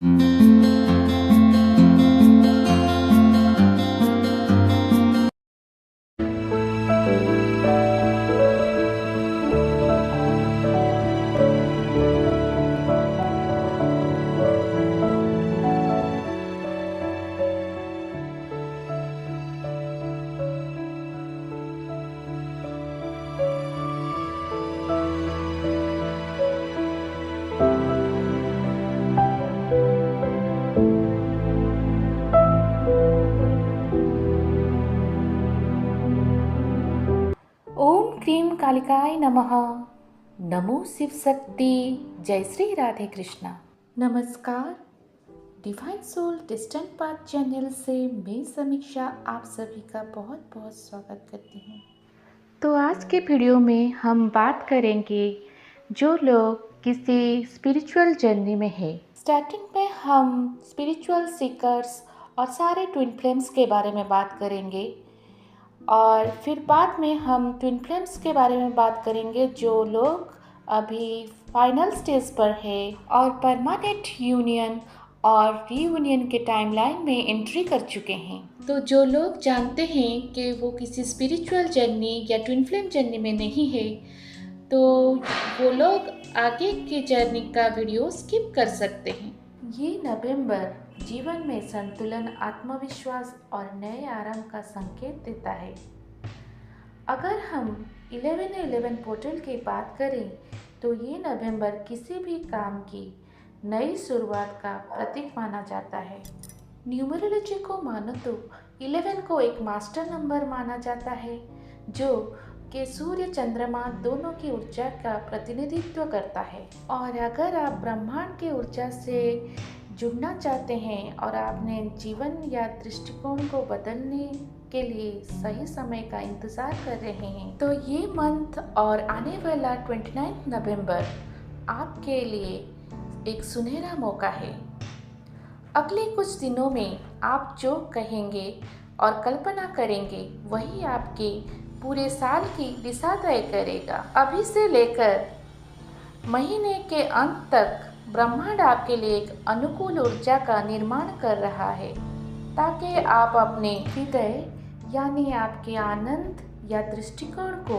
ओम cream कालिकाय नमः। नमो शिव शक्ति। जय श्री राधे कृष्णा। नमस्कार। Divine soul distant path channel से मैं समीक्षा आप सभी का बहुत बहुत स्वागत करती हूँ। तो आज के वीडियो में हम बात करेंगे जो लोग किसी स्पिरिचुअल जर्नी में है। स्टार्टिंग में हम स्पिरिचुअल सीकर्स और सारे ट्विन फ्लेम्स के बारे में बात करेंगे और फिर बाद में हम ट्विन फ्लेम्स के बारे में बात करेंगे जो लोग अभी फाइनल स्टेज पर है और परमानेंट यूनियन और रीयूनियन के टाइमलाइन में एंट्री कर चुके हैं। तो जो लोग जानते हैं कि वो किसी स्पिरिचुअल जर्नी या ट्विन फ्लेम जर्नी में नहीं है तो वो लोग आगे की जर्नी का वीडियो स्किप कर सकते हैं। ये नवंबर जीवन में संतुलन, आत्मविश्वास और नए आरंभ का संकेत देता है। अगर हम 11-11 पोर्टल की बात करें तो ये नवंबर किसी भी काम की नई शुरुआत का प्रतीक माना जाता है। न्यूमरोलॉजी को मानो तो 11 को एक मास्टर नंबर माना जाता है जो कि सूर्य चंद्रमा दोनों की ऊर्जा का प्रतिनिधित्व करता है। और अगर आप ब्रह्मांड की ऊर्जा से जुड़ना चाहते हैं और आपने जीवन या दृष्टिकोण को बदलने के लिए सही समय का इंतज़ार कर रहे हैं तो ये मंथ और आने वाला 29 नवंबर आपके लिए एक सुनहरा मौका है। अगले कुछ दिनों में आप जो कहेंगे और कल्पना करेंगे वही आपके पूरे साल की दिशा तय करेगा। अभी से लेकर महीने के अंत तक ब्रह्मांड आपके लिए एक अनुकूल ऊर्जा का निर्माण कर रहा है ताकि आप अपने हृदय यानी आपके आनंद या दृष्टिकोण को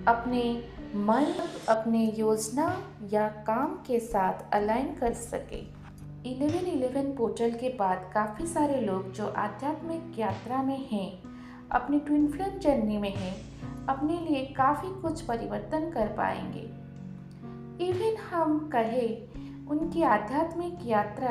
अपने मन, अपने योजना या काम के साथ अलाइन कर सके। 11-11 पोर्टल के बाद काफ़ी सारे लोग जो आध्यात्मिक यात्रा में हैं, अपनी ट्विन फ्लेम जर्नी में हैं, अपने लिए काफ़ी कुछ परिवर्तन कर पाएंगे। इवन हम कहें उनकी आध्यात्मिक यात्रा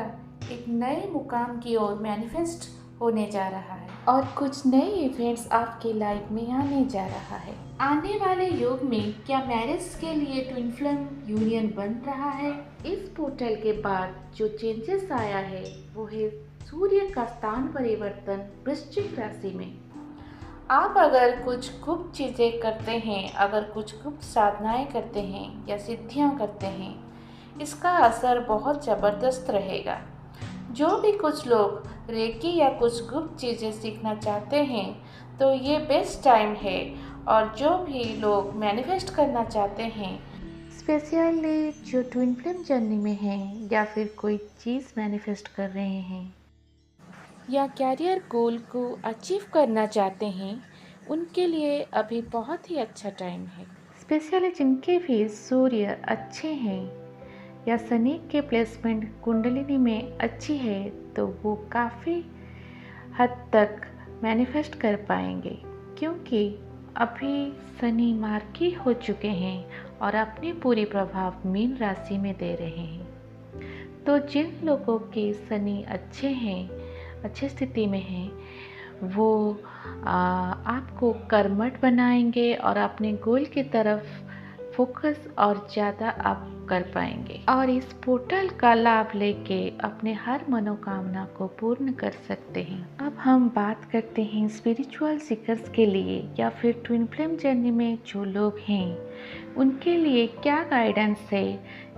एक नए मुकाम की ओर मैनिफेस्ट होने जा रहा है और कुछ नए इवेंट्स आपकी लाइफ में आने जा रहा है। आने वाले युग में क्या मैरिज के लिए ट्विन फ्लेम यूनियन बन रहा है? इस पोर्टल के बाद जो चेंजेस आया है वो है सूर्य का स्थान परिवर्तन वृश्चिक राशि में। आप अगर कुछ गुप्त चीज़ें करते हैं, अगर कुछ गुप्त साधनाएं करते हैं या सिद्धियां करते हैं, इसका असर बहुत ज़बरदस्त रहेगा। जो भी कुछ लोग रेकी या कुछ गुप्त चीज़ें सीखना चाहते हैं तो ये बेस्ट टाइम है। और जो भी लोग मैनिफेस्ट करना चाहते हैं, स्पेशली जो ट्विन फ्लेम जर्नी में हैं या फिर कोई चीज़ मैनिफेस्ट कर रहे हैं या कैरियर गोल को अचीव करना चाहते हैं, उनके लिए अभी बहुत ही अच्छा टाइम है। स्पेशली जिनके भी सूर्य अच्छे हैं या शनि के प्लेसमेंट कुंडलिनी में अच्छी है तो वो काफ़ी हद तक मैनिफेस्ट कर पाएंगे क्योंकि अभी शनि मार्गी हो चुके हैं और अपने पूरी प्रभाव मीन राशि में दे रहे हैं। तो जिन लोगों के शनि अच्छे हैं, अच्छी स्थिति में हैं, वो आपको कर्मठ बनाएंगे और अपने गोल की तरफ फोकस और ज़्यादा आप कर पाएंगे और इस पोर्टल का लाभ लेके अपने हर मनोकामना को पूर्ण कर सकते हैं। अब हम बात करते हैं स्पिरिचुअल सीकर्स के लिए या फिर ट्विन फ्लेम जर्नी में जो लोग हैं उनके लिए क्या गाइडेंस है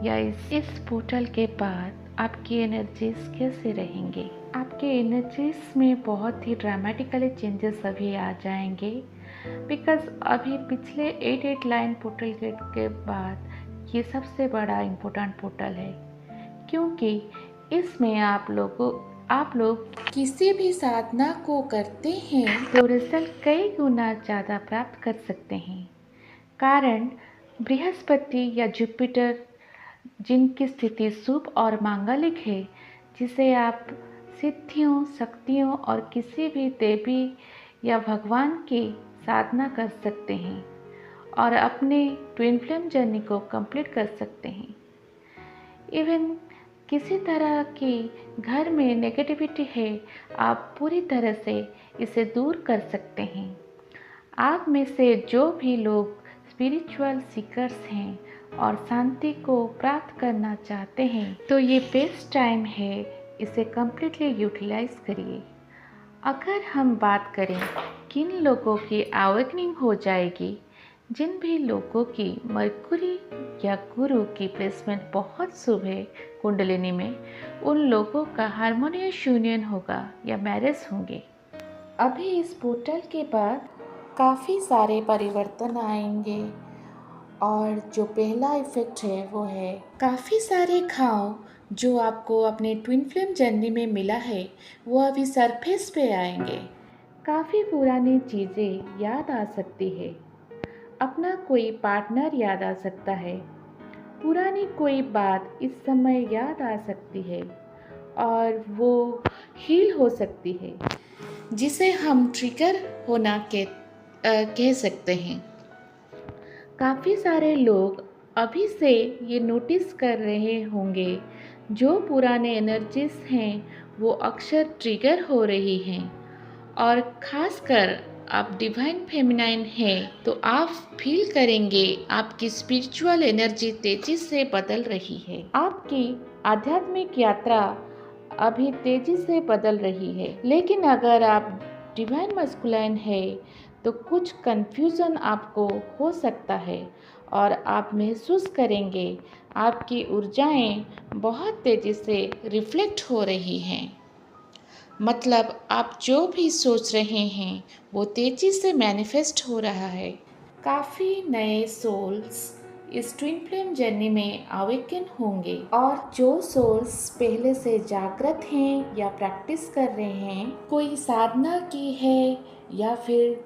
या इस पोर्टल के बाद आपकी एनर्जीज कैसे रहेंगे। आपके एनर्जीज में बहुत ही ड्रामेटिकली चेंजेस अभी आ जाएंगे बिकॉज अभी पिछले 8 लाइन पोर्टल गेट के बाद ये सबसे बड़ा इम्पोर्टेंट पोर्टल है क्योंकि इसमें आप लोग किसी भी साधना को करते हैं तो रिजल्ट कई गुना ज़्यादा प्राप्त कर सकते हैं। कारण बृहस्पति या जुपिटर जिनकी स्थिति शुभ और मांगलिक है, जिसे आप सिद्धियों, शक्तियों और किसी भी देवी या भगवान की साधना कर सकते हैं और अपने ट्विन फ्लेम जर्नी को कंप्लीट कर सकते हैं। इवन किसी तरह की घर में नेगेटिविटी है, आप पूरी तरह से इसे दूर कर सकते हैं। आप में से जो भी लोग स्पिरिचुअल सीकर्स हैं और शांति को प्राप्त करना चाहते हैं, तो ये बेस्ट टाइम है, इसे कम्प्लीटली यूटिलाइज करिए। अगर हम बात करें किन लोगों की अवेकनिंग हो जाएगी, जिन भी लोगों की मरकुरी या गुरु की प्लेसमेंट बहुत शुभ है कुंडलिनी में, उन लोगों का हार्मोनियस यूनियन होगा या मैरिज होंगे। अभी इस पोर्टल के बाद काफ़ी सारे परिवर्तन आएंगे और जो पहला इफ़ेक्ट है वो है काफ़ी सारे घाव जो आपको अपने ट्विन फ्लेम जर्नी में मिला है वो अभी सरफेस पे आएंगे। काफ़ी पुरानी चीज़ें याद आ सकती है, अपना कोई पार्टनर याद आ सकता है, पुरानी कोई बात इस समय याद आ सकती है और वो हील हो सकती है, जिसे हम ट्रिगर होना कह सकते हैं। काफ़ी सारे लोग अभी से ये नोटिस कर रहे होंगे जो पुराने एनर्जीज हैं वो अक्सर ट्रिगर हो रही हैं, और ख़ासकर आप डिवाइन फेमिनाइन हैं तो आप फील करेंगे आपकी स्पिरिचुअल एनर्जी तेज़ी से बदल रही है। आपकी आध्यात्मिक यात्रा अभी तेज़ी से बदल रही है। लेकिन अगर आप डिवाइन मस्कुलाइन है तो कुछ कन्फ्यूज़न आपको हो सकता है और आप महसूस करेंगे आपकी ऊर्जाएं बहुत तेज़ी से रिफ्लेक्ट हो रही हैं। मतलब आप जो भी सोच रहे हैं वो तेज़ी से मैनिफेस्ट हो रहा है। काफ़ी नए सोल्स इस ट्विन फ्लेम जर्नी में अवेकन होंगे, और जो सोल्स पहले से जागृत हैं या प्रैक्टिस कर रहे हैं, कोई साधना की है या फिर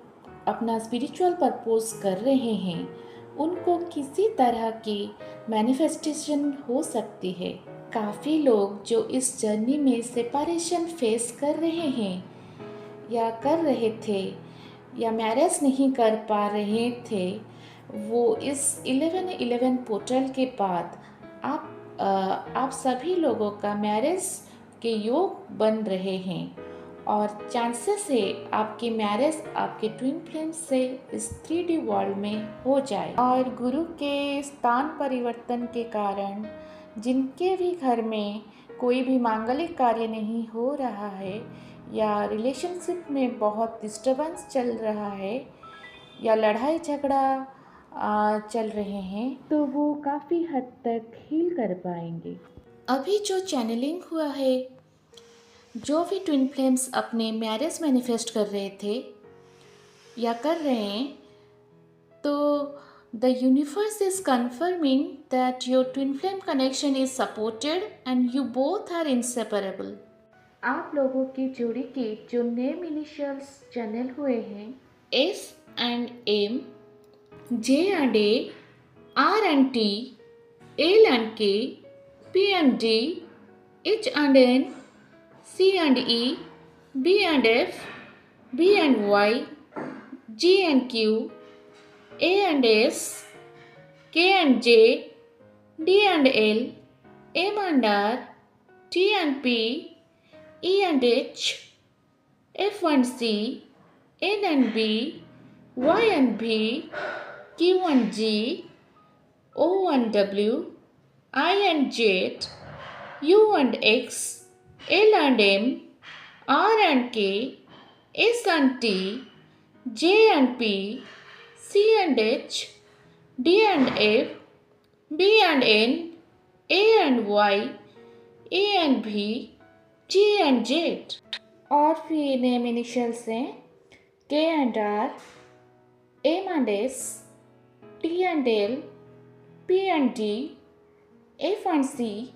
अपना स्पिरिचुअल परपोज कर रहे हैं, उनको किसी तरह की मैनिफेस्टेशन हो सकती है। काफ़ी लोग जो इस जर्नी में सेपरेशन फेस कर रहे हैं या कर रहे थे या मैरिज नहीं कर पा रहे थे, वो इस 11/11 पोर्टल के बाद आप सभी लोगों का मैरिज के योग बन रहे हैं, और चांसेस है आपकी मैरिज आपके ट्विन फ्लेम से इस 3D वर्ल्ड में हो जाए। और गुरु के स्थान परिवर्तन के कारण जिनके भी घर में कोई भी मांगलिक कार्य नहीं हो रहा है या रिलेशनशिप में बहुत डिस्टर्बेंस चल रहा है या लड़ाई झगड़ा चल रहे हैं, तो वो काफ़ी हद तक हील कर पाएंगे। अभी जो चैनलिंग हुआ है, जो भी ट्विन फ्लेम्स अपने मैरिज मैनिफेस्ट कर रहे थे या कर रहे हैं, तो the universe is confirming that your twin flame connection is supported and you both are inseparable. आप लोगों की जोड़ी की जो नेम इनिशियल्स चैनल हुए हैं, S and M, J and A, R and T, L and K, P and D, H and N, C and E, B and F, B and Y, G and Q, A and S, K and J, D and L, M and R, T and P, E and H, F and C, N and B, Y and B, Q and G, O and W, I and Z, U and X, L and M, R and K, S and T, J and P, C and H, D and F, B and N, A and Y, A and B, G and Z। और भी name initials हैं K and R, M and S, T and L, P and D, F and C,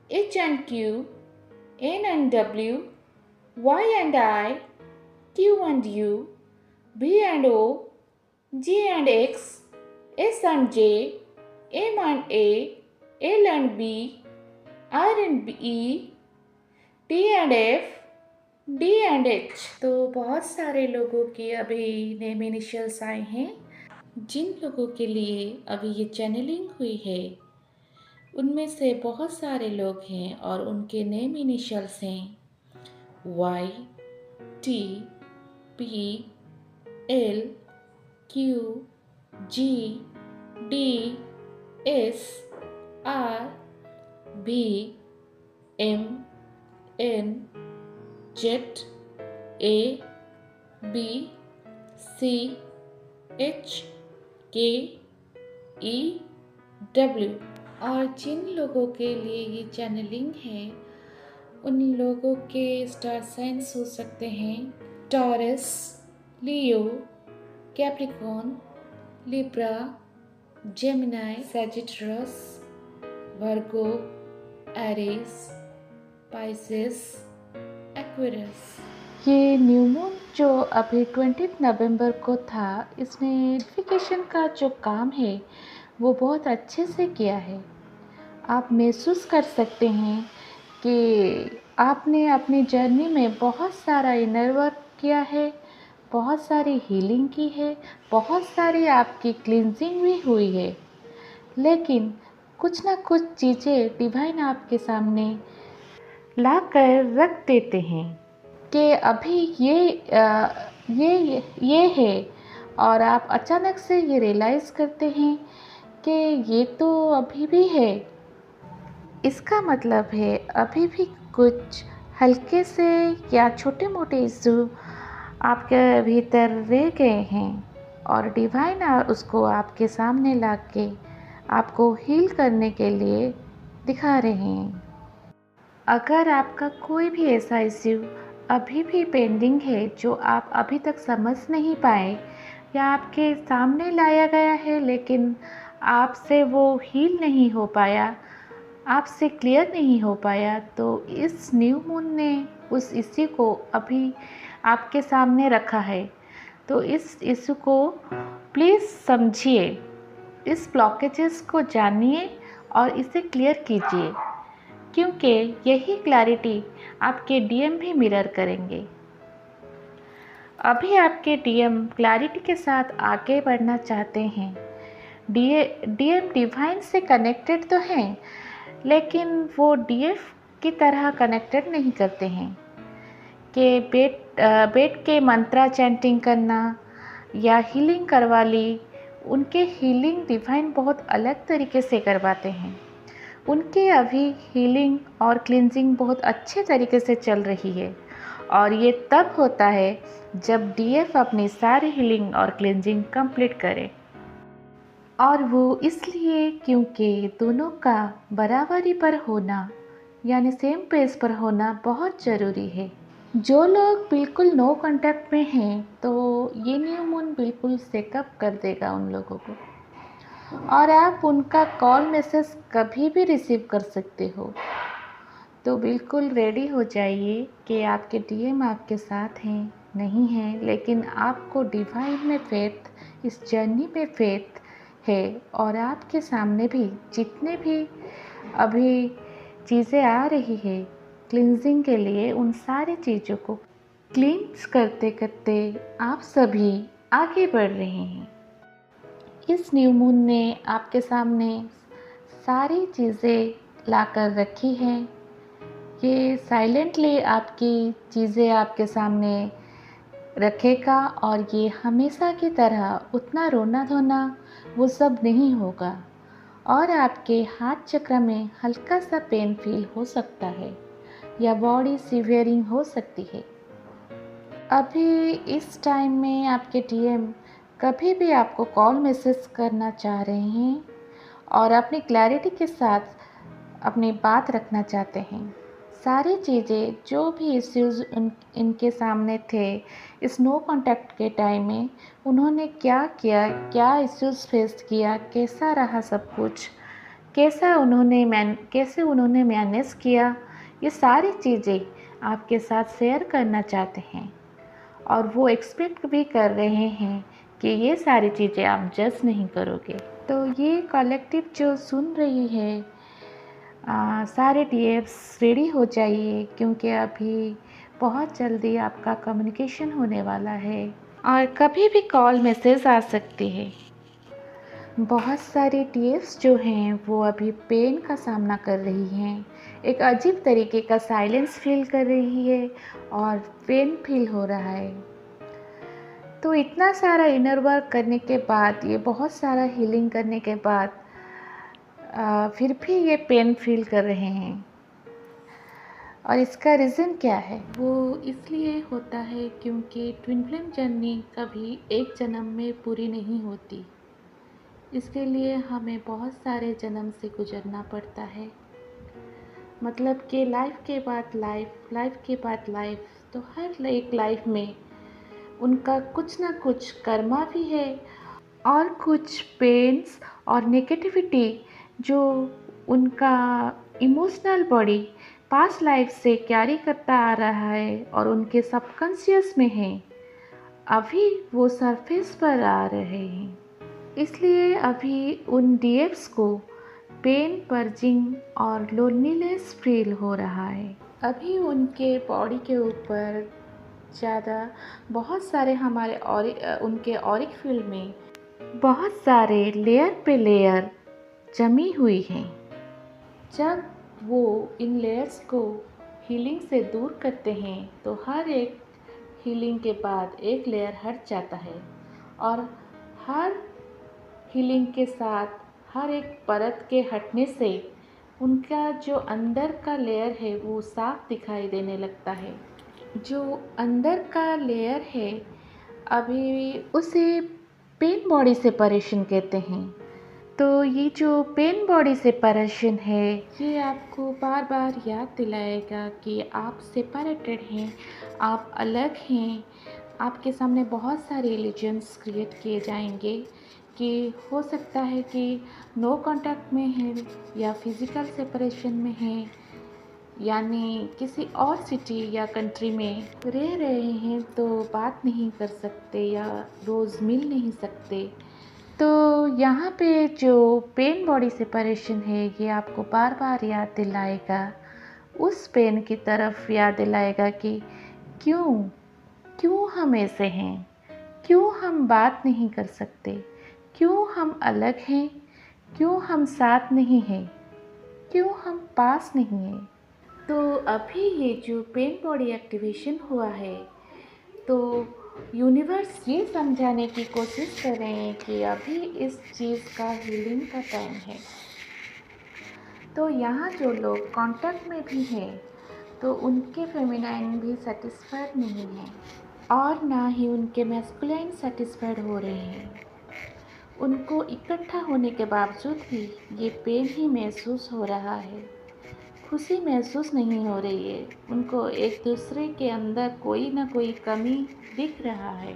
H and Q, N and W, Y and I, Q and U, B and O, G and X, S and J, M and A, L and B, R and E, T and F, D and H। तो बहुत सारे लोगों के अभी name initials आए हैं। जिन लोगों के लिए अभी ये चैनलिंग हुई है उनमें से बहुत सारे लोग हैं और उनके नेम इनिशियल्स हैं Y, T, P, L, Q, G, D, S, R, B, M, N, Z, A, B, C, H, K, E, W. और जिन लोगों के लिए ये चैनलिंग है उन लोगों के स्टार साइंस हो सकते हैं टॉरस, लियो, कैप्रिकॉर्न, लिब्रा, जेमिनी, सैजिटरस, वर्गो, एरीज, पाइसेस, एक्वेरियस। ये न्यू मून जो अभी 20 नवंबर को था, इसमें नोटिफिकेशन का जो काम है वो बहुत अच्छे से किया है। आप महसूस कर सकते हैं कि आपने अपनी जर्नी में बहुत सारा इनर वर्क किया है, बहुत सारी हीलिंग की है, बहुत सारी आपकी क्लींजिंग भी हुई है। लेकिन कुछ ना कुछ चीज़ें डिवाइन आपके सामने ला कर रख देते हैं कि अभी ये है, और आप अचानक से ये रियलाइज़ करते हैं कि ये तो अभी भी है। इसका मतलब है अभी भी कुछ हल्के से या छोटे मोटे इशू आपके भीतर रह गए हैं और डिवाइन उसको आपके सामने ला के आपको हील करने के लिए दिखा रहे हैं। अगर आपका कोई भी ऐसा इश्यू अभी भी पेंडिंग है जो आप अभी तक समझ नहीं पाए या आपके सामने लाया गया है लेकिन आपसे वो हील नहीं हो पाया, आपसे क्लियर नहीं हो पाया, तो इस न्यू मून ने उस इश्यू को अभी आपके सामने रखा है। तो इस इश्यू को प्लीज़ समझिए, इस ब्लॉकेजेस को जानिए और इसे क्लियर कीजिए, क्योंकि यही क्लैरिटी आपके डीएम भी मिरर करेंगे। अभी आपके डीएम क्लैरिटी के साथ आगे बढ़ना चाहते हैं। डीएम डिवाइन से कनेक्टेड तो हैं, लेकिन वो डीएफ की तरह कनेक्टेड नहीं करते हैं कि बैठ के मंत्रा चैंटिंग करना या हीलिंग करवा ली। उनके हीलिंग डिवाइन बहुत अलग तरीके से करवाते हैं। उनके अभी हीलिंग और क्लींजिंग बहुत अच्छे तरीके से चल रही है और ये तब होता है जब डीएफ अपनी सारी हीलिंग और क्लींजिंग कंप्लीट करे। और वो इसलिए क्योंकि दोनों का बराबरी पर होना यानी सेम पेज पर होना बहुत ज़रूरी है। जो लोग बिल्कुल नो कांटेक्ट में हैं तो ये न्यू मून बिल्कुल सेकअप कर देगा उन लोगों को, और आप उनका कॉल मैसेज कभी भी रिसीव कर सकते हो। तो बिल्कुल रेडी हो जाइए कि आपके डीएम आपके साथ हैं नहीं हैं, लेकिन आपको डिवाइन में फेथ, इस जर्नी में फेथ है। और आपके सामने भी जितने भी अभी चीज़ें आ रही है क्लींजिंग के लिए, उन सारी चीज़ों को क्लींस करते करते आप सभी आगे बढ़ रहे हैं। इस न्यू मून ने आपके सामने सारी चीज़ें लाकर रखी हैं। ये साइलेंटली आपकी चीज़ें आपके सामने रखेगा और ये हमेशा की तरह उतना रोना धोना वो सब नहीं होगा। और आपके हाथ चक्र में हल्का सा पेन फील हो सकता है या बॉडी सीवियरिंग हो सकती है। अभी इस टाइम में आपके डीएम कभी भी आपको कॉल मैसेज करना चाह रहे हैं और अपनी क्लैरिटी के साथ अपनी बात रखना चाहते हैं। सारी चीज़ें जो भी इश्यूज़ इनके सामने थे इस नो कांटेक्ट के टाइम में, उन्होंने क्या किया, क्या इश्यूज़ फेस किया, कैसा रहा सब कुछ, कैसे उन्होंने मैनेज किया, ये सारी चीज़ें आपके साथ शेयर करना चाहते हैं और वो एक्सपेक्ट भी कर रहे हैं कि ये सारी चीज़ें आप जज नहीं करोगे। तो ये कलेक्टिव जो सुन रही है, सारे डीएफ्स रेडी हो जाइए, क्योंकि अभी बहुत जल्दी आपका कम्युनिकेशन होने वाला है और कभी भी कॉल मैसेज आ सकती है। बहुत सारी डीएफ्स जो हैं वो अभी पेन का सामना कर रही हैं, एक अजीब तरीके का साइलेंस फील कर रही है और पेन फील हो रहा है। तो इतना सारा इनर वर्क करने के बाद, ये बहुत सारा हीलिंग करने के बाद फिर भी ये पेन फील कर रहे हैं। और इसका रीज़न क्या है? वो इसलिए होता है क्योंकि ट्विन फ्लेम जर्नी कभी एक जन्म में पूरी नहीं होती। इसके लिए हमें बहुत सारे जन्म से गुजरना पड़ता है। मतलब कि लाइफ के बाद लाइफ, लाइफ के बाद लाइफ, तो हर एक लाइफ में उनका कुछ ना कुछ कर्मा भी है और कुछ पेन्स और नेगेटिविटी जो उनका इमोशनल बॉडी पास्ट लाइफ से कैरी करता आ रहा है और उनके सबकॉन्शियस में है, अभी वो सरफेस पर आ रहे हैं। इसलिए अभी उन डीएफ्स को पेन, पर्जिंग और लोनलीनेस फील हो रहा है। अभी उनके बॉडी के ऊपर ज़्यादा बहुत सारे उनके ऑरिक फील्ड में बहुत सारे लेयर पे लेयर जमी हुई हैं। जब वो इन लेयर्स को हीलिंग से दूर करते हैं तो हर एक हीलिंग के बाद एक लेयर हट जाता है और हर हीलिंग के साथ हर एक परत के हटने से उनका जो अंदर का लेयर है वो साफ दिखाई देने लगता है। जो अंदर का लेयर है अभी उसे पेन बॉडी सेपरेशन कहते हैं। तो ये जो पेन बॉडी सेपरेशन है, ये आपको बार बार याद दिलाएगा कि आप सेपरेटेड हैं, आप अलग हैं। आपके सामने बहुत सारे इल्यूजन्स क्रिएट किए जाएंगे कि हो सकता है कि नो कांटेक्ट में है या फिज़िकल सेपरेशन में है, यानी किसी और सिटी या कंट्री में रह रहे हैं तो बात नहीं कर सकते या रोज़ मिल नहीं सकते। तो यहाँ पे जो पेन बॉडी सेपरेशन है ये आपको बार बार याद दिलाएगा, उस पेन की तरफ याद दिलाएगा कि क्यों हम ऐसे हैं, क्यों हम बात नहीं कर सकते, क्यों हम अलग हैं, क्यों हम साथ नहीं हैं, क्यों हम पास नहीं हैं। तो अभी ये जो पेन बॉडी एक्टिवेशन हुआ है, तो यूनिवर्स ये समझाने की कोशिश कर रहे हैं कि अभी इस चीज़ का हीलिंग का टाइम है। तो यहाँ जो लोग कांटेक्ट में भी हैं तो उनके फेमिनाइन भी सेटिस्फाइड नहीं है और ना ही उनके मैस्कुलाइन सेटिस्फाइड हो रहे हैं। उनको इकट्ठा होने के बावजूद भी ये पेन ही महसूस हो रहा है, खुशी महसूस नहीं हो रही है। उनको एक दूसरे के अंदर कोई ना कोई कमी दिख रहा है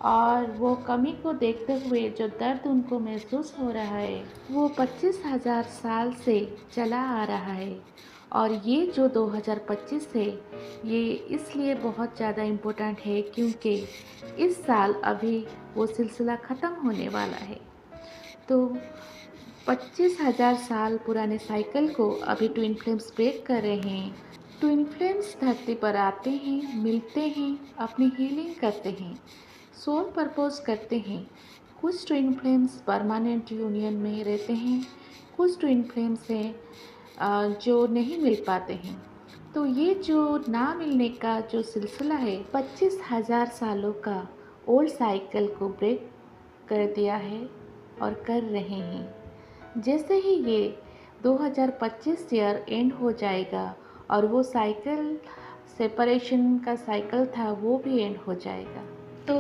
और वो कमी को देखते हुए जो दर्द उनको महसूस हो रहा है वो 25,000 साल से चला आ रहा है। और ये जो 2025 है ये इसलिए बहुत ज़्यादा इम्पोर्टेंट है क्योंकि इस साल अभी वो सिलसिला ख़त्म होने वाला है। तो 25,000 साल पुराने साइकिल को अभी ट्विन फ्लेम्स ब्रेक कर रहे हैं। ट्विन फ्लेम्स धरती पर आते हैं, मिलते हैं, अपनी हीलिंग करते हैं, सोल परपोज करते हैं। कुछ ट्विन फ्लेम्स परमानेंट यूनियन में रहते हैं, कुछ ट्विन फ्लेम्स हैं जो नहीं मिल पाते हैं। तो ये जो ना मिलने का जो सिलसिला है 25,000 सालों का ओल्ड साइकिल को ब्रेक कर दिया है और कर रहे हैं। जैसे ही ये 2025 ईयर एंड हो जाएगा और वो साइकिल सेपरेशन का साइकिल था वो भी एंड हो जाएगा। तो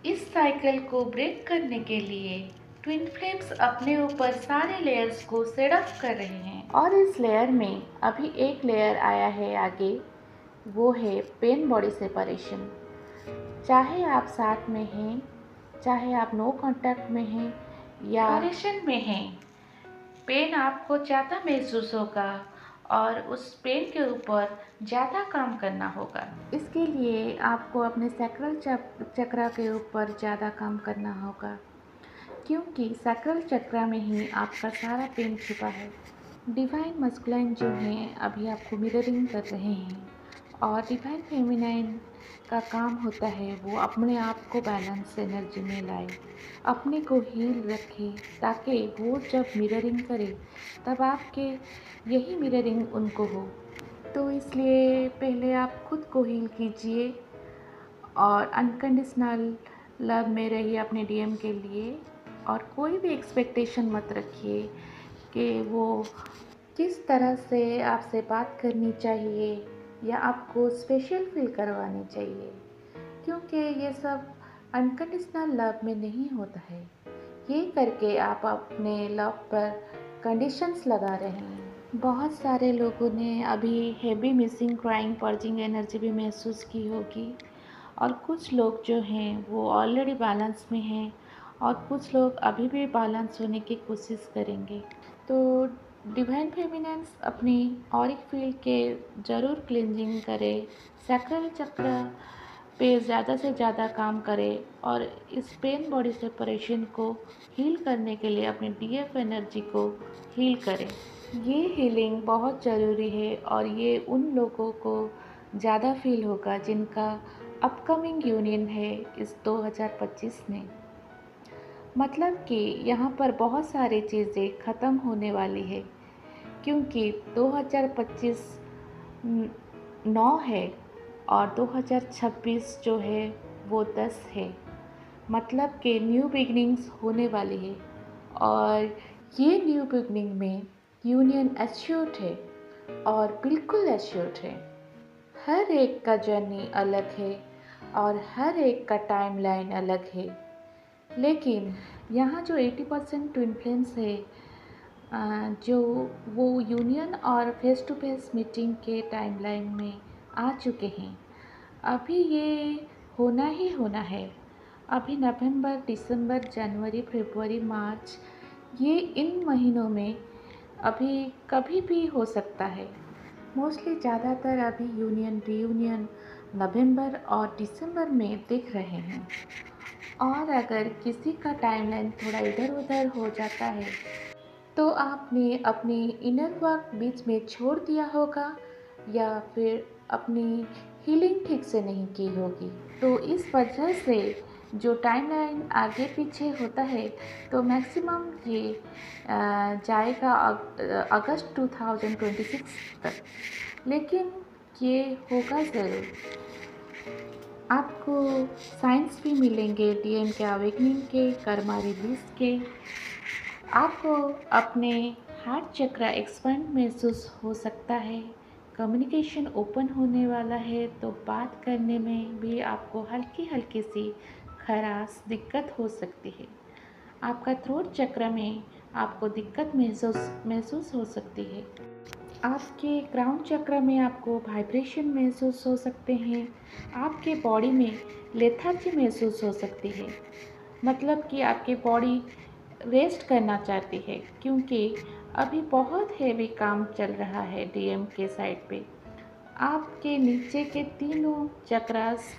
इस साइकिल को ब्रेक करने के लिए ट्विन फ्लेम्स अपने ऊपर सारे लेयर्स को सेट अप कर रहे हैं और इस लेयर में अभी एक लेयर आया है आगे, वो है पेन बॉडी सेपरेशन। चाहे आप साथ में हैं, चाहे आप नो कांटेक्ट में हैं या सेपरेशन में हैं, पेन आपको ज़्यादा महसूस होगा और उस पेन के ऊपर ज़्यादा काम करना होगा। इसके लिए आपको अपने सैक्रल चक्र के ऊपर ज़्यादा काम करना होगा, क्योंकि सैक्रल चक्र में ही आपका सारा पेन छुपा है। डिवाइन मस्कुलाइन जो हैं अभी आपको मिररिंग कर रहे हैं, और डिवाइन फेमिनाइन का काम होता है वो अपने आप को बैलेंस एनर्जी में लाए, अपने को हील रखे, ताकि वो जब मिररिंग करे तब आपके यही मिररिंग उनको हो। तो इसलिए पहले आप खुद को हील कीजिए और अनकंडीशनल लव में रहिए अपने डीएम के लिए, और कोई भी एक्सपेक्टेशन मत रखिए कि वो किस तरह से आपसे बात करनी चाहिए या आपको स्पेशल फील करवानी चाहिए, क्योंकि ये सब अनकंडीशनल लव में नहीं होता है। ये करके आप अपने लव पर कंडीशंस लगा रहे हैं। बहुत सारे लोगों ने अभी heavy missing crying purging energy भी महसूस की होगी, और कुछ लोग जो हैं वो ऑलरेडी बैलेंस में हैं, और कुछ लोग अभी भी बैलेंस होने की कोशिश करेंगे। तो डिवाइन फेमिनेंस अपनी ऑरिक फील्ड के ज़रूर क्लींजिंग करे, सैक्रल चक्र पे ज़्यादा से ज़्यादा काम करे, और इस पेन बॉडी सेपरेशन को हील करने के लिए अपने डीएफ एनर्जी को हील करें। ये हीलिंग बहुत ज़रूरी है, और ये उन लोगों को ज़्यादा फील होगा जिनका अपकमिंग यूनियन है इस 2025 में। मतलब कि यहाँ पर बहुत सारी चीज़ें ख़त्म होने वाली है, क्योंकि 2025 9 है और 2026 जो है वो 10 है। मतलब कि न्यू बिगनिंग्स होने वाली है, और ये न्यू बिगनिंग में यूनियन एश्योर्ड है, और बिल्कुल एश्योर्ड है। हर एक का जर्नी अलग है और हर एक का टाइमलाइन अलग है, लेकिन यहाँ जो 80% ट्विन फ्लेम्स है, जो वो यूनियन और फेस टू फेस मीटिंग के टाइमलाइन में आ चुके हैं। अभी ये होना ही होना है। अभी नवंबर, दिसंबर, जनवरी, फरवरी, मार्च, ये इन महीनों में अभी कभी भी हो सकता है। मोस्टली ज़्यादातर अभी यूनियन रीयूनियन नवंबर और दिसंबर में दिख रहे हैं, और अगर किसी का टाइमलाइन थोड़ा इधर उधर हो जाता है तो आपने अपनी इनर वर्क बीच में छोड़ दिया होगा, या फिर अपनी हीलिंग ठीक से नहीं की होगी। तो इस वजह से जो टाइमलाइन आगे पीछे होता है, तो मैक्सिमम ये जाएगा अगस्त 2026 तक, लेकिन ये होगा ज़रूर। आपको साइंस भी मिलेंगे डीएम के अवेकनिंग के, कर्मा रिलीज के। आपको अपने हार्ट चक्र एक्सपेंड महसूस हो सकता है, कम्युनिकेशन ओपन होने वाला है, तो बात करने में भी आपको हल्की हल्की सी खराश दिक्कत हो सकती है। आपका थ्रोट चक्र में आपको दिक्कत महसूस हो सकती है। आपके क्राउन चक्र में आपको वाइब्रेशन महसूस हो सकते हैं। आपके बॉडी में लेथार्जी महसूस हो सकती है, मतलब कि आपकी बॉडी रेस्ट करना चाहती है, क्योंकि अभी बहुत हैवी काम चल रहा है डीएम के साइड पे। आपके नीचे के तीनों चक्रास,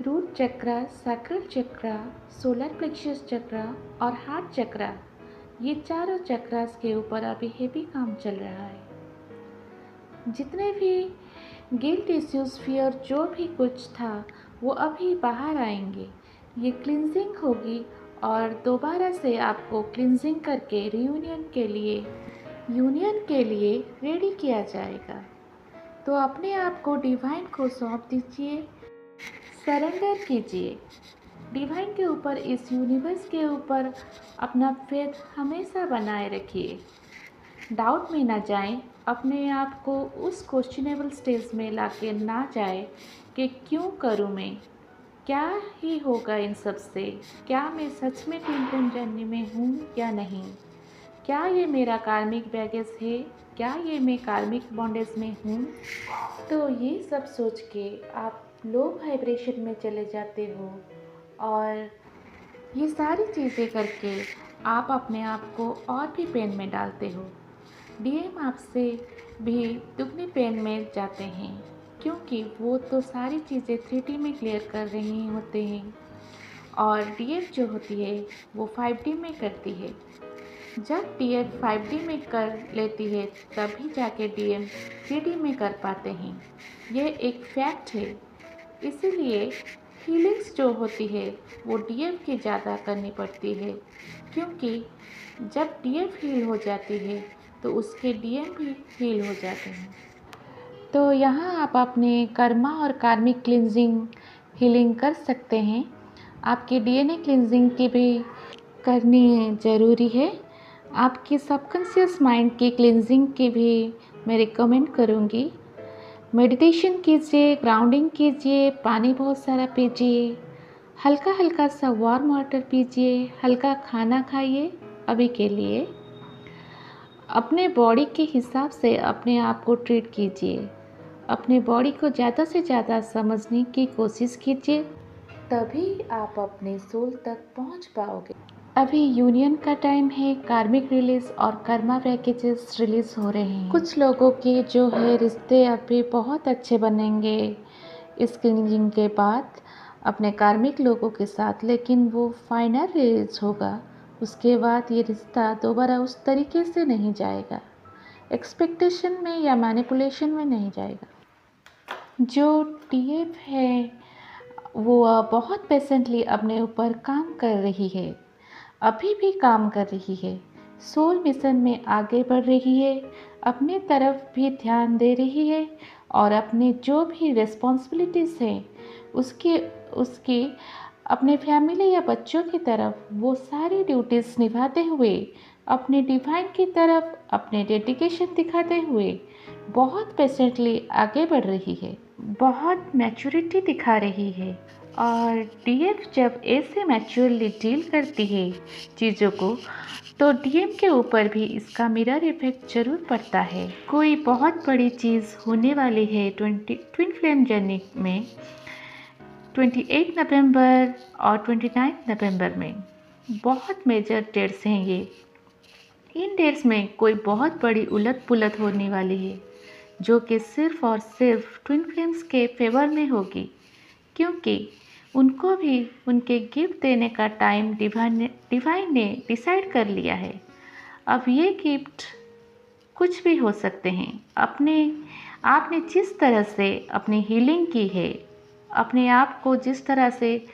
रूट चक्र, सैक्रल चक्र, सोलर प्लेक्सस चक्र और हार्ट चक्र, ये चारों चक्रास के ऊपर अभी हैवी काम चल रहा है। जितने भी गिल्ट इश्यूज, फियर, जो भी कुछ था, वो अभी बाहर आएंगे। ये क्लिनजिंग होगी, और दोबारा से आपको क्लिनजिंग करके यूनियन के लिए रेडी किया जाएगा। तो अपने आप को डिवाइन को सौंप दीजिए, सरेंडर कीजिए डिवाइन के ऊपर, इस यूनिवर्स के ऊपर अपना फेथ हमेशा बनाए रखिए। डाउट में ना जाएं, अपने आप को उस क्वेश्चनेबल स्टेज में लाके ना जाए कि क्यों करूँ मैं, क्या ही होगा इन सब से, क्या मैं सच में ट्विन जर्नी में हूँ या नहीं, क्या ये मेरा कार्मिक बैगेज है, क्या ये मैं कार्मिक बॉन्डेज में हूँ। तो ये सब सोच के आप लो वाइब्रेशन में चले जाते हो, और ये सारी चीज़ें करके आप अपने आप को और भी पेन में डालते हो। डीएम आपसे भी दुगनी पेन में जाते हैं, क्योंकि वो तो सारी चीज़ें 3D में क्लियर कर रही होते हैं और डीएफ जो होती है वो 5D में करती है। जब डीएफ 5D में कर लेती है तभी जाके डीएम 3D में कर पाते हैं। ये एक फैक्ट है। इसीलिए हीलिंग्स जो होती है वो डीएफ की ज़्यादा करनी पड़ती है, क्योंकि जब डीएफ हील हो जाती है तो उसके डीएम भी हील हो जाते हैं। तो यहाँ आप अपने कर्मा और कार्मिक क्लिनजिंग हीलिंग कर सकते हैं। आपकी डीएनए क्लिनजिंग की भी करनी ज़रूरी है। आपकी सबकॉन्शियस माइंड की क्लिनजिंग की भी मैं रिकमेंड करूँगी। मेडिटेशन कीजिए, ग्राउंडिंग कीजिए, पानी बहुत सारा पीजिए, हल्का हल्का सा वार्म वाटर पीजिए, हल्का खाना खाइए। अभी के लिए अपने बॉडी के हिसाब से अपने आप को ट्रीट कीजिए। अपने बॉडी को ज़्यादा से ज़्यादा समझने की कोशिश कीजिए, तभी आप अपने सोल तक पहुंच पाओगे। अभी यूनियन का टाइम है, कार्मिक रिलीज और कर्मा पैकेजेस रिलीज हो रहे हैं। कुछ लोगों के जो है रिश्ते अभी बहुत अच्छे बनेंगे इस क्लीनिंग के बाद अपने कार्मिक लोगों के साथ, लेकिन वो फाइनल रिलीज होगा। उसके बाद ये रिश्ता दोबारा उस तरीके से नहीं जाएगा, एक्सपेक्टेशन में या मैनिपुलेशन में नहीं जाएगा। जो टीएफ है वो बहुत पेशेंटली अपने ऊपर काम कर रही है, अभी भी काम कर रही है, सोल मिशन में आगे बढ़ रही है, अपने तरफ भी ध्यान दे रही है और अपने जो भी रिस्पॉन्सिबिलिटीज़ हैं उसकी उसकी अपने फैमिली या बच्चों की तरफ वो सारी ड्यूटीज़ निभाते हुए अपने डिवाइन की तरफ अपने डेडिकेशन दिखाते हुए बहुत पेशेंटली आगे बढ़ रही है, बहुत मैच्योरिटी दिखा रही है। और डीएफ जब ऐसे मैच्योरली डील करती है चीज़ों को, तो डीएम के ऊपर भी इसका मिरर इफेक्ट जरूर पड़ता है। कोई बहुत बड़ी चीज़ होने वाली है ट्विन फ्लेम जर्नी में 28 नवंबर और 29 नवंबर में। बहुत मेजर डेट्स हैं ये। इन डेट्स में कोई बहुत बड़ी उलट पुलट होने वाली है, जो कि सिर्फ और सिर्फ ट्विन फ्लेम्स के फेवर में होगी, क्योंकि उनको भी उनके गिफ्ट देने का टाइम डिवाइन ने डिसाइड कर लिया है। अब ये गिफ्ट कुछ भी हो सकते हैं। आपने जिस तरह से अपनी हीलिंग की है, अपने आप को जिस तरह से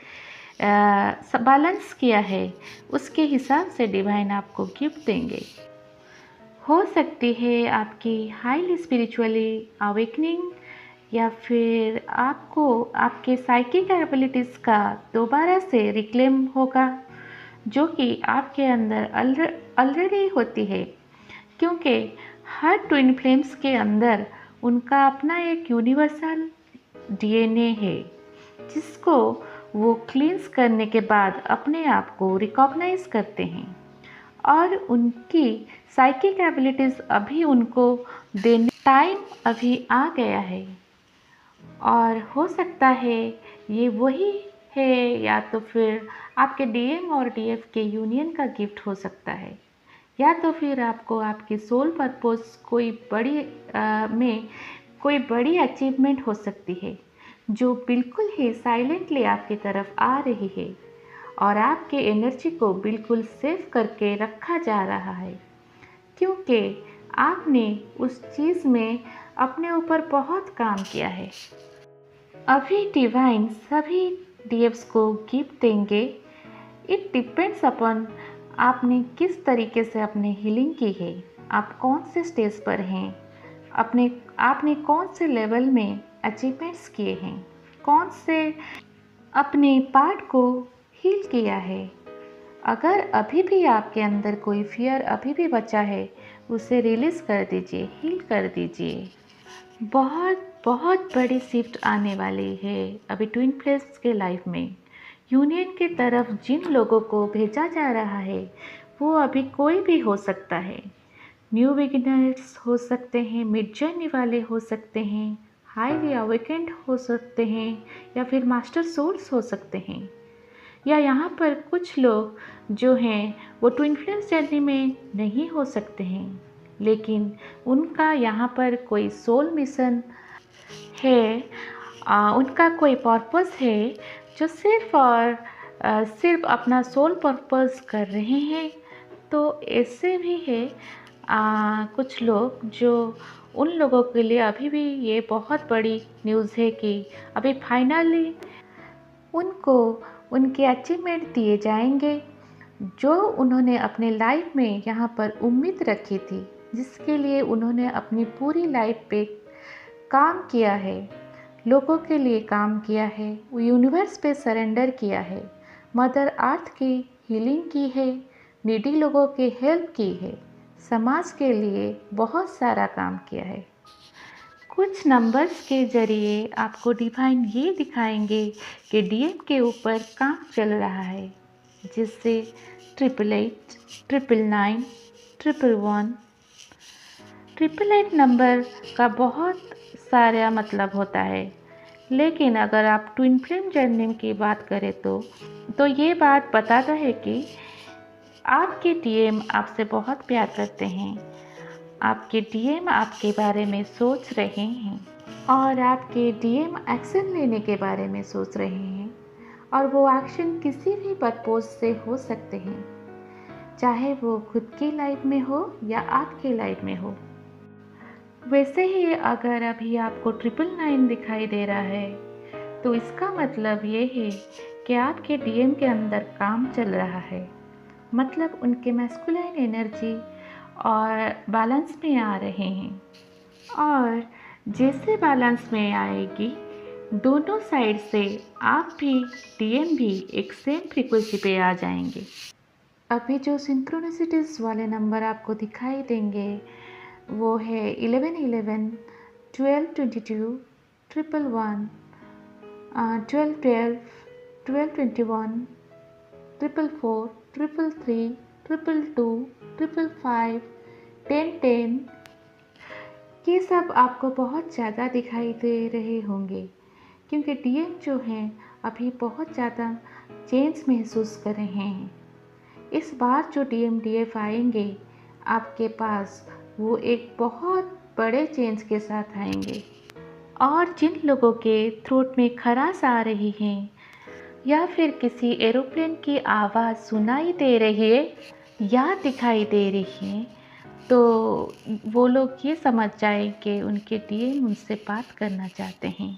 बैलेंस किया है, उसके हिसाब से डिवाइन आपको गिफ्ट देंगे। हो सकती है आपकी हाईली स्पिरिचुअली अवेकनिंग, या फिर आपको आपके साइकिक एबिलिटीज़ का दोबारा से रिक्लेम होगा, जो कि आपके अंदर ऑलरेडी होती है, क्योंकि हर ट्विन फ्लेम्स के अंदर उनका अपना एक यूनिवर्सल डीएनए है, जिसको वो क्लींस करने के बाद अपने आप को रिकॉग्नाइज करते हैं और उनकी साइकिक एबिलिटीज़ अभी उनको देने टाइम अभी आ गया है। और हो सकता है ये वही है, या तो फिर आपके डीएम और डीएफ के यूनियन का गिफ्ट हो सकता है, या तो फिर आपको आपकी सोल पर्पस कोई बड़ी अचीवमेंट हो सकती है, जो बिल्कुल ही साइलेंटली आपकी तरफ आ रही है और आपके एनर्जी को बिल्कुल सेव करके रखा जा रहा है, क्योंकि आपने उस चीज़ में अपने ऊपर बहुत काम किया है। अभी डिवाइन सभी डीएफ्स को गिफ्ट देंगे। इट डिपेंड्स अपॉन आपने किस तरीके से अपनी हीलिंग की है, आप कौन से स्टेज पर हैं, आपने कौन से लेवल में अचीवमेंट्स किए हैं, कौन से अपने पार्ट को हील किया है। अगर अभी भी आपके अंदर कोई फियर अभी भी बचा है, उसे रिलीज़ कर दीजिए, हील कर दीजिए। बहुत बहुत बड़ी शिफ्ट आने वाली है अभी ट्विन फ्लेम्स के लाइफ में। यूनियन की तरफ जिन लोगों को भेजा जा रहा है वो अभी कोई भी हो सकता है। न्यू बिगिनर्स हो सकते हैं, मिड जर्नी वाले हो सकते हैं, हाईली अवेकेंड हो सकते हैं, या फिर मास्टर सोल्स हो सकते हैं, या यहाँ पर कुछ लोग जो हैं वो ट्विन फ्लेम्स जर्नी में नहीं हो सकते हैं, लेकिन उनका यहाँ पर कोई सोल मिशन है, उनका कोई पर्पस है जो सिर्फ और सिर्फ अपना सोल पर्पस कर रहे हैं। तो ऐसे भी है कुछ लोग जो उन लोगों के लिए अभी भी ये बहुत बड़ी न्यूज़ है कि अभी फाइनली उनको उनके अचीवमेंट दिए जाएंगे जो उन्होंने अपने लाइफ में यहाँ पर उम्मीद रखी थी, जिसके लिए उन्होंने अपनी पूरी लाइफ पे काम किया है, लोगों के लिए काम किया है, यूनिवर्स पे सरेंडर किया है, मदर अर्थ की हीलिंग की है, नीडी लोगों की हेल्प की है, समाज के लिए बहुत सारा काम किया है। कुछ नंबर्स के ज़रिए आपको डिवाइन ये दिखाएंगे कि डीएम के ऊपर काम चल रहा है, जिससे 888, 999, 111, 888 नंबर का बहुत सारा मतलब होता है। लेकिन अगर आप ट्विन फ्लेम जर्नी की बात करें तो ये बात बताता है कि आपके डीएम आपसे बहुत प्यार करते हैं, आपके डीएम आपके बारे में सोच रहे हैं और आपके डीएम एक्शन लेने के बारे में सोच रहे हैं, और वो एक्शन किसी भी पर्पस से हो सकते हैं, चाहे वो खुद की लाइफ में हो या आपके लाइफ में हो। वैसे ही अगर अभी आपको 999 दिखाई दे रहा है तो इसका मतलब ये है कि आपके डीएम के अंदर काम चल रहा है, मतलब उनके मैस्कुलाइन एनर्जी और बैलेंस में आ रहे हैं, और जैसे बैलेंस में आएगी दोनों साइड से आप भी डीएम भी एक सेम फ्रीक्वेंसी पे आ जाएंगे। अभी जो सिंक्रोनिसिटीज़ वाले नंबर आपको दिखाई देंगे वो है 1111, 1222, 111, 1212, 1221, 444, 333, 222, 555, 1010। ये सब आपको बहुत ज़्यादा दिखाई दे रहे होंगे क्योंकि डीएम जो हैं अभी बहुत ज़्यादा चेंज महसूस कर रहे हैं। इस बार जो डीएफ आएंगे आपके पास वो एक बहुत बड़े चेंज के साथ आएंगे, और जिन लोगों के थ्रोट में खराश आ रही है या फिर किसी एरोप्लेन की आवाज़ सुनाई दे रही है या दिखाई दे रही है तो वो लोग ये समझ जाएं कि उनके डीएम उनसे बात करना चाहते हैं,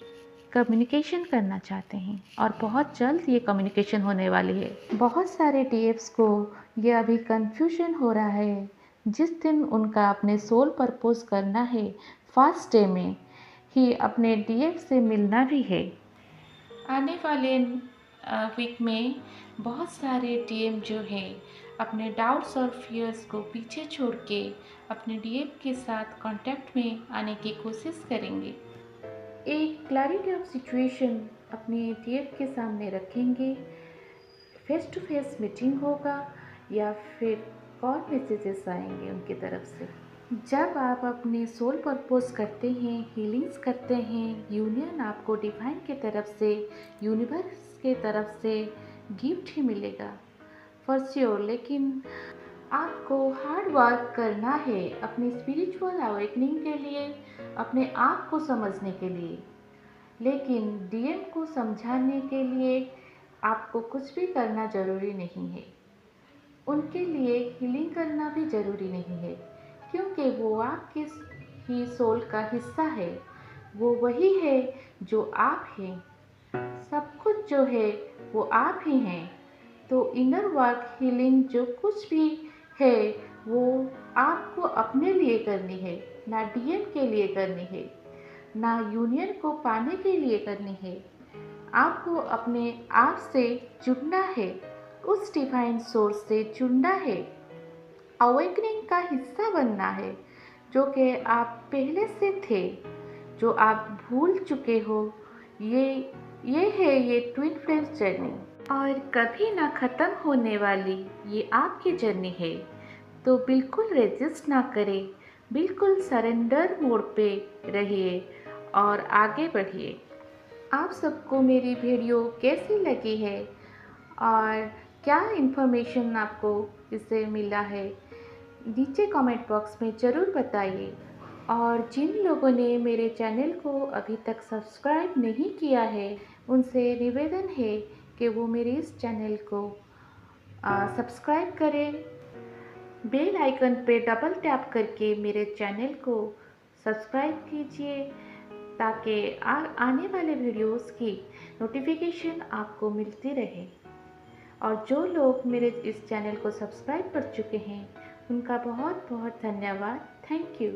कम्युनिकेशन करना चाहते हैं, और बहुत जल्द ये कम्युनिकेशन होने वाली है। बहुत सारे डीएफ्स को ये अभी कन्फ्यूजन हो रहा है, जिस दिन उनका अपने सोल परपोज करना है फर्स्ट डे में ही अपने डीएफ से मिलना भी है। आने वाले वीक में बहुत सारे डीएम जो है अपने डाउट्स और फियर्स को पीछे छोड़ के अपने डीएम के साथ कांटेक्ट में आने की कोशिश करेंगे। एक क्लैरिटी ऑफ सिचुएशन अपने डीएम के सामने रखेंगे, फेस टू फेस मीटिंग होगा या फिर कॉल मैसेजेस आएंगे उनकी तरफ से। जब आप अपने सोल परपोज करते हैं, हीलिंग्स करते हैं, यूनियन आपको डिवाइन के तरफ से, यूनिवर्स के तरफ से गिफ्ट ही मिलेगा फॉर श्योर। लेकिन आपको हार्ड वर्क करना है अपनी स्पिरिचुअल अवेकनिंग के लिए, अपने आप को समझने के लिए। लेकिन डीएम को समझाने के लिए आपको कुछ भी करना ज़रूरी नहीं है, उनके लिए हीलिंग करना भी ज़रूरी नहीं है, क्योंकि वो आपके ही सोल का हिस्सा है, वो वही है जो आप हैं, सब कुछ जो है वो आप ही हैं। तो इनर वर्क हीलिंग जो कुछ भी है वो आपको अपने लिए करनी है, ना डीएम के लिए करनी है, ना यूनियन को पाने के लिए करनी है। आपको अपने आप से जुड़ना है, उस डिवाइन सोर्स से जुड़ना है, अवेकनिंग का हिस्सा बनना है जो कि आप पहले से थे, जो आप भूल चुके हो। ये है ये ट्विन फ्लेम्स जर्नी, और कभी ना ख़त्म होने वाली ये आपकी जर्नी है। तो बिल्कुल रेजिस्ट ना करें, बिल्कुल सरेंडर मोड पे रहिए और आगे बढ़िए। आप सबको मेरी वीडियो कैसी लगी है और क्या इन्फॉर्मेशन आपको इससे मिला है, नीचे कमेंट बॉक्स में ज़रूर बताइए। और जिन लोगों ने मेरे चैनल को अभी तक सब्सक्राइब नहीं किया है, उनसे निवेदन है कि वो मेरे इस चैनल को सब्सक्राइब करें। बेल आइकन पे डबल टैप करके मेरे चैनल को सब्सक्राइब कीजिए, ताकि आने वाले वीडियोस की नोटिफिकेशन आपको मिलती रहे। और जो लोग मेरे इस चैनल को सब्सक्राइब कर चुके हैं, उनका बहुत बहुत धन्यवाद। Thank you.